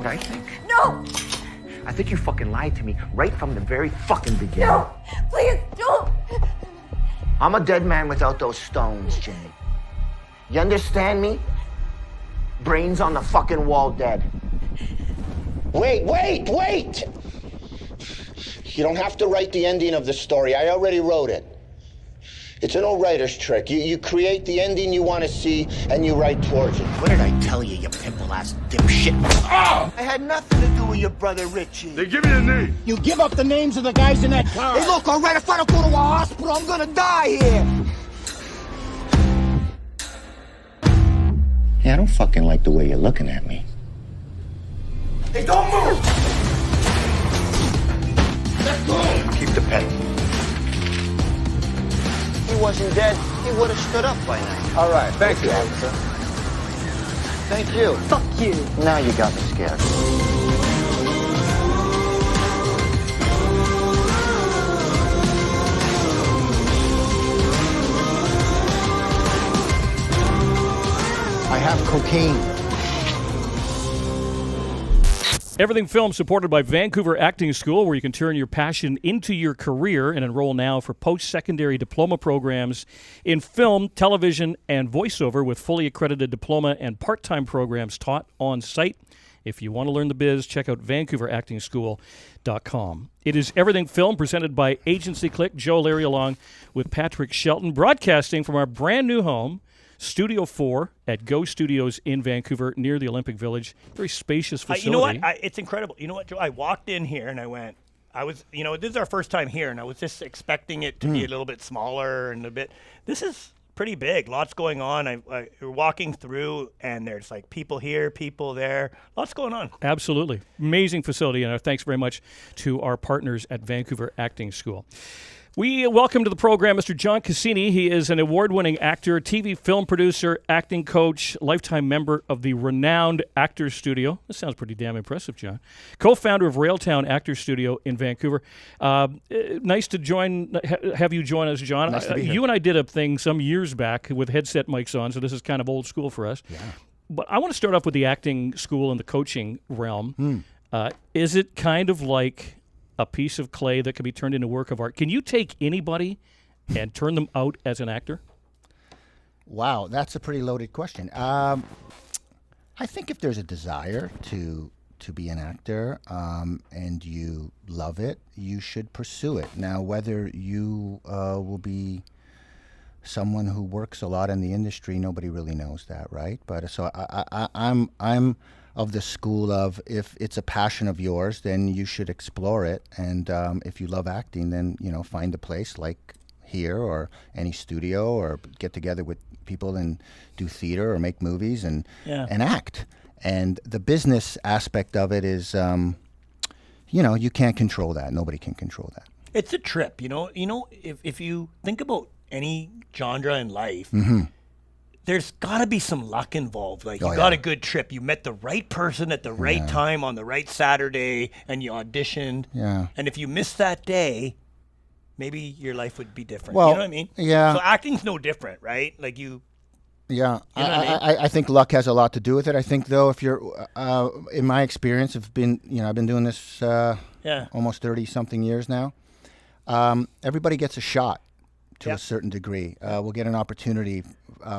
I think? No! I think you fucking lied to me right from the very fucking beginning. No! Please, don't! I'm a dead man without those stones, Jenny. You understand me? Brains on the fucking wall dead. Wait! You don't have to write the ending of the story. I already wrote it. It's an old writer's trick. You create the ending you want to see, and you write towards it. What did I tell you, you pimple-ass dipshit? Oh! I had nothing to do with your brother Richie. They give you a knee. You give up the names of the guys in that car. Hey, look, all right, if I don't go to a hospital, I'm gonna die here. Yeah, I don't fucking like the way you're looking at me. Hey, don't move! Let's go. Keep the pen. If he wasn't dead, he would have stood up by now. All right, thank you, officer. Thank you. Fuck you. Now you got me scared. I have cocaine. Everything Film, supported by Vancouver Acting School, where you can turn your passion into your career and enroll now for post-secondary diploma programs in film, television, and voiceover with fully accredited diploma and part-time programs taught on site. If you want to learn the biz, check out VancouverActingSchool.com. It is Everything Film, presented by Agencyclick. Joe Leary along with Patrick Shelton, broadcasting from our brand new home, Studio 4 at Go Studios in Vancouver, near the Olympic Village. Very spacious facility. You know what? It's incredible. You know what, Joe? I walked in here and I went, this is our first time here, and I was just expecting it to be a little bit smaller and this is pretty big. Lots going on. We're walking through, and there's like people here, people there. Lots going on. Absolutely. Amazing facility, and thanks very much to our partners at Vancouver Acting School. We welcome to the program Mr. John Cassini. He is an award-winning actor, TV film producer, acting coach, lifetime member of the renowned Actors Studio. This sounds pretty damn impressive, John. Co-founder of Railtown Actors Studio in Vancouver. Nice to have you join us, John. Nice to be here. You and I did a thing some years back with headset mics on, so this is kind of old school for us. Yeah. But I want to start off with the acting school and the coaching realm. Is it kind of like a piece of clay that can be turned into a work of art? Can you take anybody and turn them out as an actor? Wow, that's a pretty loaded question. I think if there's a desire to be an actor and you love it, you should pursue it. Now, whether you will be someone who works a lot in the industry, nobody really knows that, right? But so I'm of the school of, if it's a passion of yours, then you should explore it. And if you love acting, then find a place like here or any studio, or get together with people and do theater or make movies and act. And the business aspect of it is, you can't control that. Nobody can control that. It's a trip, if you think about any genre in life, there's got to be some luck involved. Like, you got a good trip. You met the right person at the right time on the right Saturday, and you auditioned. Yeah. And if you missed that day, maybe your life would be different. Well, you know what I mean? Yeah. So acting's no different, right? Like you. Yeah. You know what I mean? I think luck has a lot to do with it. I think, though, if you're, in my experience, I've been doing this almost 30-something years now. Everybody gets a shot to a certain degree. We'll get an opportunity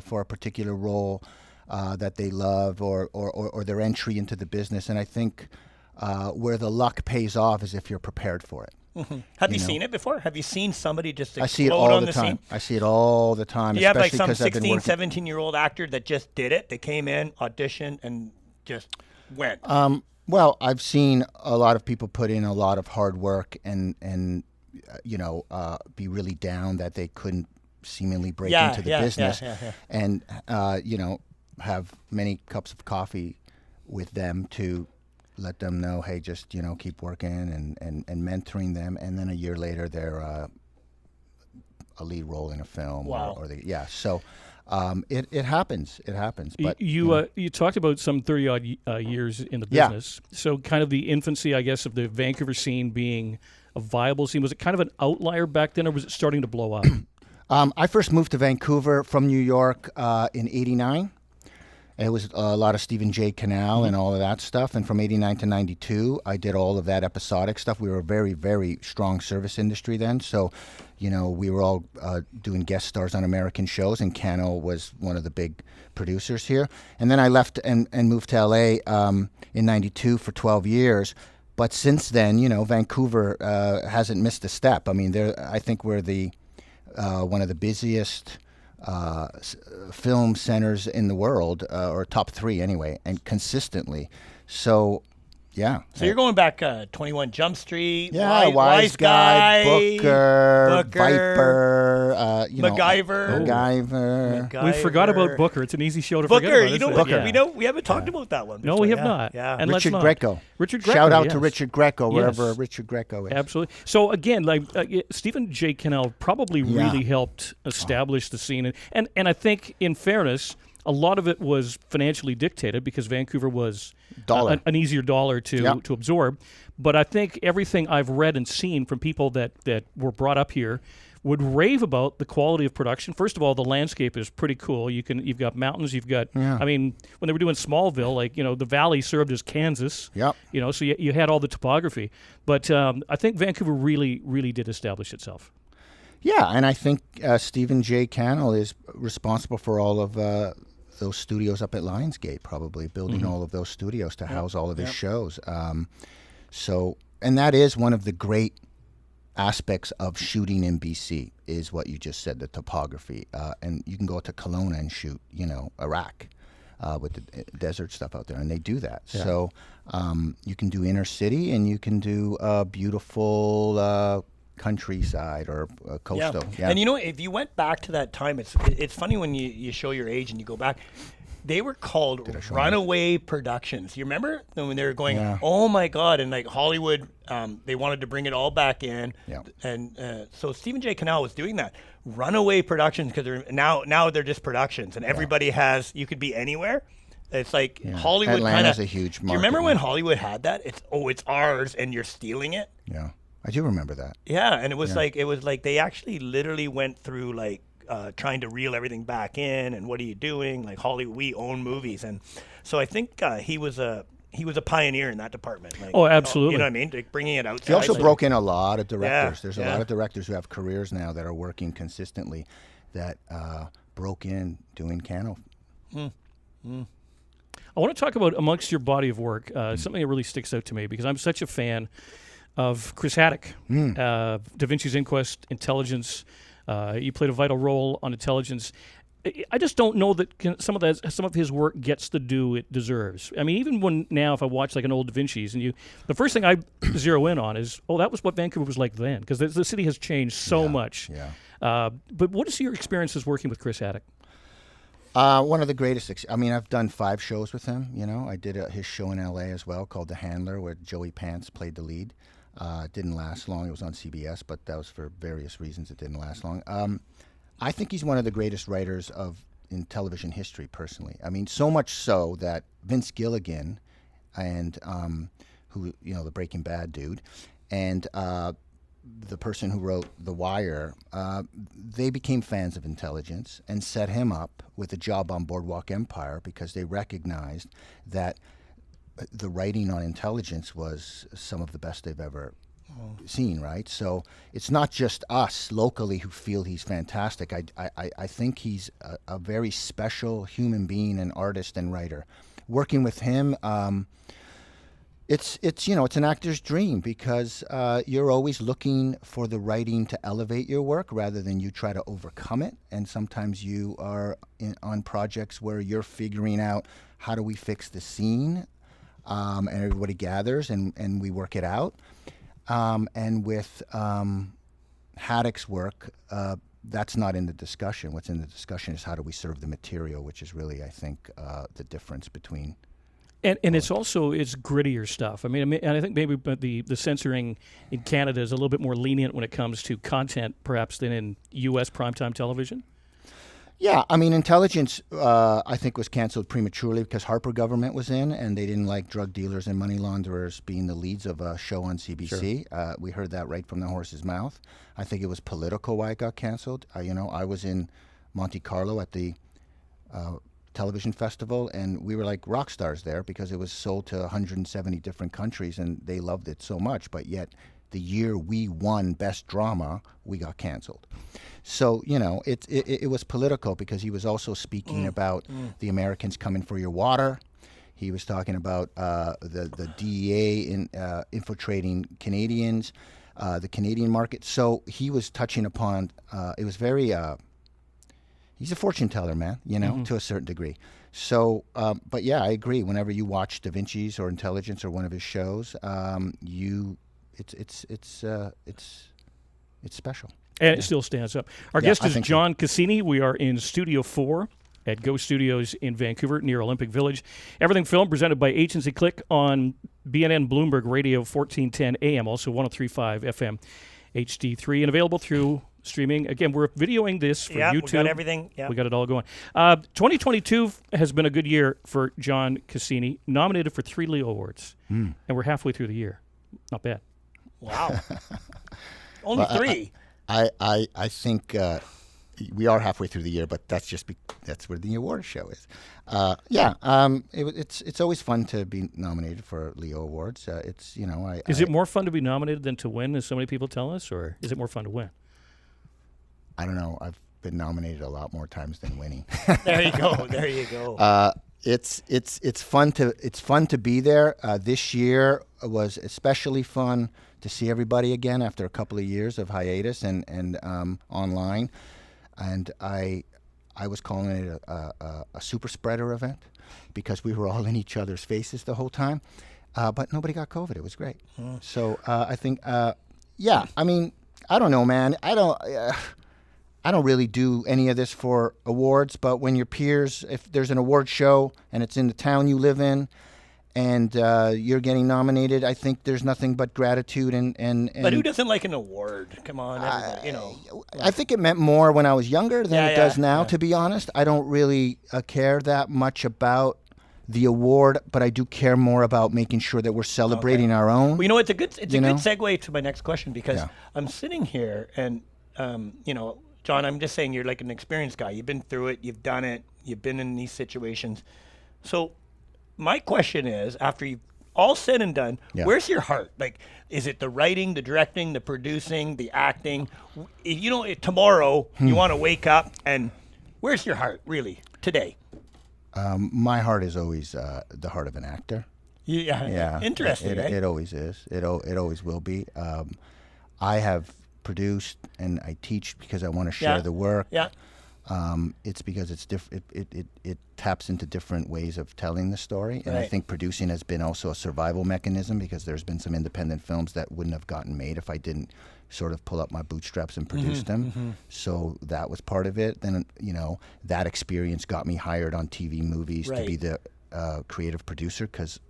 for a particular role that they love, or their entry into the business. And I think where the luck pays off is if you're prepared for it. Mm-hmm. Have you seen it before? Have you seen somebody just explode I see it all on the the time. scene? I see it all the time. You have like especially some 16, 16, 17-year-old actor that just did it. They came in, auditioned, and just went. Well, I've seen a lot of people put in a lot of hard work and be really down that they couldn't seemingly break into the business, and have many cups of coffee with them to let them know, hey, just keep working and mentoring them, and then a year later they're a lead role in a film. Wow. So it happens. It happens. But you talked about some 30-odd years in the business. So kind of the infancy, I guess, of the Vancouver scene being a viable scene. Was it kind of an outlier back then, or was it starting to blow up? I first moved to Vancouver from New York in '89, It was a lot of Stephen J. Cannell and all of that stuff. And from 89 to 92, I did all of that episodic stuff. We were a very, very strong service industry then. So, you know, we were all doing guest stars on American shows, and Cannell was one of the big producers here. And then I left and moved to L.A. In 92 for 12 years. But since then, you know, Vancouver hasn't missed a step. I mean, I think we're one of the busiest film centers in the world, or top 3 anyway, and consistently. So, yeah. So you're going back 21 Jump Street, yeah, Wise Guy, Booker, Viper, MacGyver. We forgot about Booker. It's an easy show to forget Booker, about. you know, isn't it? we haven't talked about that one before. No, we have not. Yeah. And Richard let's not. Greco. Richard Greco. Shout out yes. to Richard Greco, wherever Yes. Richard Greco is. Absolutely. So again, like Stephen J. Cannell probably really helped establish the scene, and I think, in fairness, a lot of it was financially dictated because Vancouver was an easier dollar to absorb. But I think everything I've read and seen from people that were brought up here would rave about the quality of production. First of all, the landscape is pretty cool. You've got mountains. You've got. I mean, when they were doing Smallville, like, you know, the valley served as Kansas. Yep. You know, so you had all the topography. But I think Vancouver really, really did establish itself. Yeah, and I think Stephen J. Cannell is responsible for all of those studios up at Lionsgate, probably building all of those studios to house all of his shows. So, and that is one of the great aspects of shooting in BC, is what you just said, the topography. And you can go to Kelowna and shoot, you know, Iraq with the desert stuff out there, and they do that. Yeah. So you can do inner city, and you can do beautiful countryside or coastal. Yeah. And you know, if you went back to that time, it's funny when you show your age and you go back. They were called Runaway Productions. You remember when they were going, oh my God, and like Hollywood, they wanted to bring it all back in. Yeah. And so Stephen J. Cannell was doing that. Runaway Productions, because now they're just productions, and everybody has, you could be anywhere. It's like Hollywood kind of. Atlanta's a huge market. Do you remember when Hollywood had that? It's ours, and you're stealing it. Yeah, I do remember that. Yeah, and it was like they actually literally went through like trying to reel everything back in, and what are you doing? Like Hollywood, we own movies, and so I think he was a pioneer in that department. Like, absolutely. You know what I mean? Like bringing it out. He also broke in a lot of directors. Yeah, There's a lot of directors who have careers now that are working consistently that broke in doing Cannell. I want to talk about, amongst your body of work, something that really sticks out to me, because I'm such a fan of Chris Hadfield, Da Vinci's Inquest, Intelligence. You played a vital role on Intelligence. I just don't know that some of his work gets the due it deserves. I mean, even now, if I watch like an old Da Vinci's, and the first thing I zero in on is, that was what Vancouver was like then, because the city has changed so much. Yeah. But what is your experiences working with Chris Hadfield? One of the greatest. I've done 5 shows with him. You know, I did his show in L.A. as well, called The Handler, where Joey Pants played the lead. It didn't last long. It was on CBS, but that was for various reasons. It didn't last long. I think he's one of the greatest writers in television history, personally. I mean, so much so that Vince Gilligan, and who, you know, the Breaking Bad dude, and the person who wrote The Wire, they became fans of Intelligence and set him up with a job on Boardwalk Empire, because they recognized that the writing on Intelligence was some of the best they've ever seen, right? So it's not just us locally who feel he's fantastic. I think he's a very special human being and artist and writer. Working with him, it's an actor's dream, because you're always looking for the writing to elevate your work rather than you try to overcome it. And sometimes you are on projects where you're figuring out, how do we fix the scene? And everybody gathers and we work it out. And with Haddock's work, that's not in the discussion. What's in the discussion is, how do we serve the material, which is really, I think, the difference between. And it's grittier stuff. I mean, and I think maybe the censoring in Canada is a little bit more lenient when it comes to content, perhaps, than in U.S. primetime television. Yeah, I mean, Intelligence, I think, was canceled prematurely because Harper government was in, and they didn't like drug dealers and money launderers being the leads of a show on CBC. Sure. We heard that right from the horse's mouth. I think it was political why it got canceled. I was in Monte Carlo at the television festival, and we were like rock stars there because it was sold to 170 different countries, and they loved it so much. But yet, the year we won Best Drama, we got canceled. So, you know, it was political because he was also speaking about the Americans coming for your water. He was talking about the DEA infiltrating Canadians, the Canadian market. So he was touching upon, it was very, he's a fortune teller, man, you know, to a certain degree. So, but yeah, I agree. Whenever you watch Da Vinci's or Intelligence or one of his shows, it's special. And it still stands up. Our guest is John Cassini. We are in Studio 4 at Go Studios in Vancouver near Olympic Village. Everything Film presented by Agencyclick on BNN Bloomberg Radio 1410 AM, also 103.5 FM HD3, and available through streaming. Again, we're videoing this for YouTube. We got everything. Yep. We got it all going. 2022 has been a good year for John Cassini, nominated for 3 Leo Awards. And we're halfway through the year. Not bad. Wow. Only 3. I think we are halfway through the year, but that's just that's where the award show is. It's always fun to be nominated for Leo Awards. It's, you know, Is it more fun to be nominated than to win, as so many people tell us, or is it more fun to win? I don't know. I've been nominated a lot more times than winning. There you go. There you go. It's fun to be there. This year was especially fun to see everybody again after a couple of years of hiatus and online. And I was calling it a super spreader event because we were all in each other's faces the whole time. But nobody got COVID. It was great. So I think, I mean, I don't know, man. I don't really do any of this for awards, but when your peers, if there's an award show and it's in the town you live in, and you're getting nominated, I think there's nothing but gratitude and But who doesn't like an award? Come on, everybody, you know. I think it meant more when I was younger than it does now, to be honest. I don't really care that much about the award, but I do care more about making sure that we're celebrating our own. Well, you know, it's a good segue to my next question because I'm sitting here and, you know, John, I'm just saying you're like an experienced guy. You've been through it. You've done it. You've been in these situations. So my question is, after you've all said and done, where's your heart? Like, is it the writing, the directing, the producing, the acting? You know, tomorrow you want to wake up and where's your heart really today? My heart is always the heart of an actor. Yeah. Interesting, right? It always is. It always will be. I have produced and I teach because I want to share the work. Yeah. It's because it's different. It taps into different ways of telling the story, and I think producing has been also a survival mechanism because there's been some independent films that wouldn't have gotten made if I didn't sort of pull up my bootstraps and produce them. So that was part of it. Then, you know, that experience got me hired on TV movies to be the creative producer because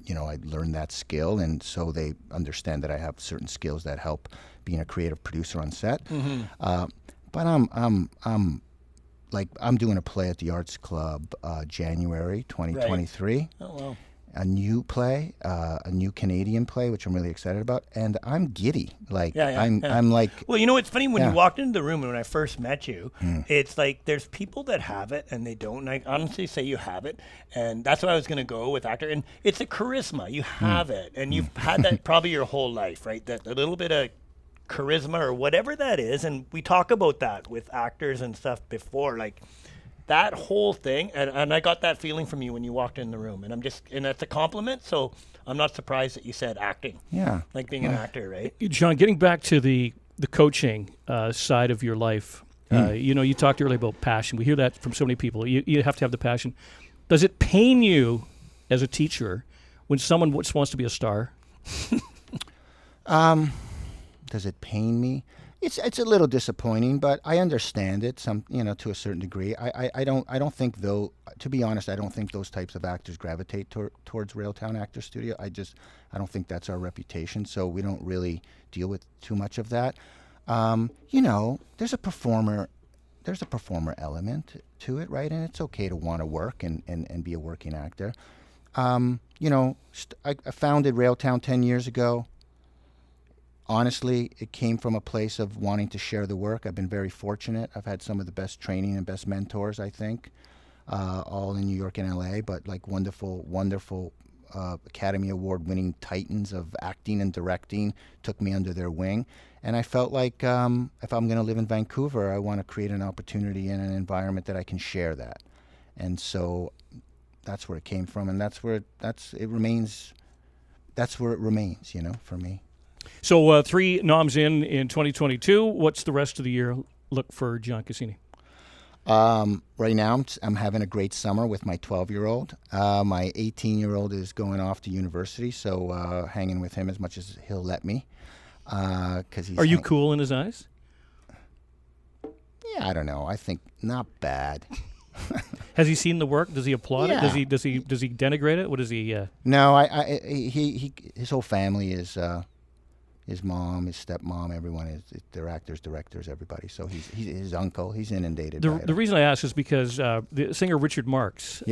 you know, I learned that skill, and so they understand that I have certain skills that help being a creative producer on set. But I'm doing a play at the Arts Club January 2023. Right. Oh wow! A new play, a new Canadian play, which I'm really excited about, and I'm giddy. Like I'm like. Well, you know, it's funny when you walked into the room and when I first met you, it's like there's people that have it and they don't. And I honestly say you have it, and that's why I was going to go with actor. And it's a charisma. You have it, and you've had that probably your whole life, right? That a little bit of charisma or whatever that is, and we talk about that with actors and stuff before, like that whole thing, and I got that feeling from you when you walked in the room, and that's a compliment, so I'm not surprised that you said acting. Yeah. Like being an actor, right? John, getting back to the coaching side of your life, you know, you talked earlier about passion. We hear that from so many people. You have to have the passion. Does it pain you as a teacher when someone just wants to be a star? Does it pain me? It's a little disappointing, but I understand it. To a certain degree. I don't think though. To be honest, I don't think those types of actors gravitate towards Railtown Actors Studio. I don't think that's our reputation, so we don't really deal with too much of that. You know, there's a performer element to it, right? And it's okay to want to work and be a working actor. You know, I founded Railtown 10 years ago. Honestly, it came from a place of wanting to share the work. I've been very fortunate. I've had some of the best training and best mentors, I think. all in New York and LA, but like wonderful, wonderful Academy Award-winning titans of acting and directing took me under their wing. And I felt like if I'm going to live in Vancouver, I want to create an opportunity in an environment that I can share that. And so that's where it came from, and that's where it remains, you know, for me. So 3 noms in 2022. What's the rest of the year look for John Cassini? Right now, I'm having a great summer with my 12-year-old. My 18-year-old is going off to university, so hanging with him as much as he'll let me. 'Cause he's Are you cool in his eyes? Yeah, I don't know. I think not bad. Has he seen the work? Does he applaud Yeah. it? Does he denigrate it? What does he? No, his whole family is his mom, his stepmom, everyone is they're actors, directors, everybody. So he's his uncle. He's inundated. by it. The reason I ask is because the singer Richard Marx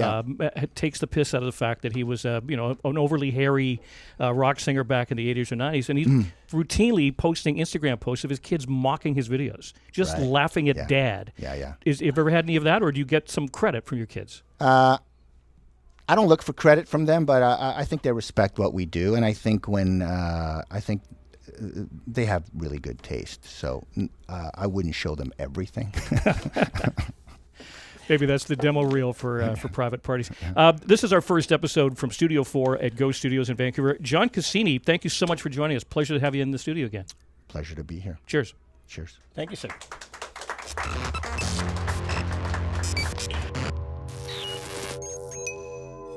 takes the piss out of the fact that he was an overly hairy rock singer back in the 80s or 90s, and he's routinely posting Instagram posts of his kids mocking his videos, just laughing at Dad. Yeah. Have you ever had any of that, or do you get some credit from your kids? I don't look for credit from them, but I think they respect what we do, and I think they have really good taste. So I wouldn't show them everything. Maybe that's the demo reel for private parties. This is our first episode from Studio 4 at Go Studios in Vancouver. John Cassini, thank you so much for joining us. Pleasure to have you in the studio again. Pleasure to be here. Cheers. Cheers. Thank you, sir.